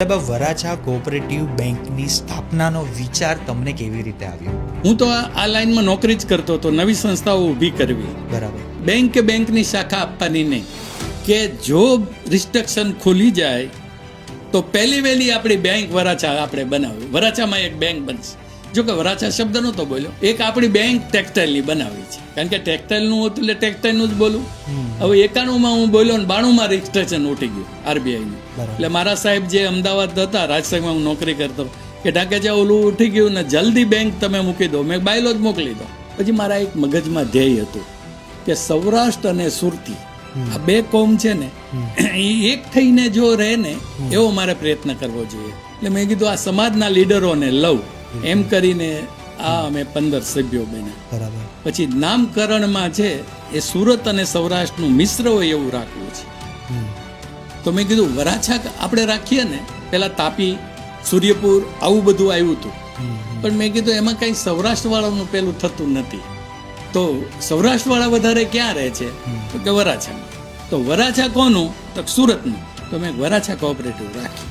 Varachha cooperative બેંકની સ્થાપનાનો વિચાર તમને કેવી રીતે આવ્યો? હું તો આ લાઈનમાં નોકરી જ કરતો હતો, નવી સંસ્થાઓ ઊભી કરવી, બરાબર. બેંક કે બેંકની શાખા આપવાની નહીં, કે જો રિસ્ટ્રિક્શન ખુલી જાય તો પહેલી વહેલી આપણી બેંક વરાછા આપણે બનાવી, વરાછામાં એક બેંક બનશે. જો કે વરાછા શબ્દ નહોતો બોલ્યો, એક આપણી બેંક ટેક્સટાઇલની બનાવી છે, કારણ કે ટેક્સટાઇલનું હતું એટલે ટેક્સટાઇલનું જ બોલું. હવે 91માં હું બોલ્યો ને 92માં રજિસ્ટ્રેશન ઉઠી ગયું આરબીઆઈનું. એટલે મારા સાહેબ જે અમદાવાદ હતા, રાજસંઘમાં હું નોકરી કરતો, કે ઢાકેજા ઓલું ઉઠી ગયું ને જલ્દી બેંક તમે મૂકી દો. મેં બાયલો જ મોકલી દો. પછી મારા એક મગજમાં ધ્યેય હતું કે સૌરાષ્ટ્ર અને સુરતી આ બે કોમ છે ને એ એક થઈને જો રહે ને એવો મારે પ્રયત્ન કરવો જોઈએ. એટલે મેં કીધું આ સમાજના લીડરોને લઉં, એમ કરીને આ અમે 15 સભ્યો બન્યા. બરાબર. પછી નામકરણમાં છે એ સુરત અને સૌરાષ્ટ્રનું મિશ્ર હોય એવું રાખવું છે. તો મેં કીધું વરાછા આપણે રાખીએ ને, પેલા તાપી, સૂર્યપુર આવું બધું આવ્યું હતું, પણ મેં કીધું એમાં કંઈ સૌરાષ્ટ્રવાળાનું પેલું થતું નથી. તો સૌરાષ્ટ્રવાળા વધારે ક્યાં રહે છે? તો કે વરાછામાં. તો વરાછા કોનું? તો સુરતનું. તો મેં વરાછા કોઓપરેટિવ રાખી.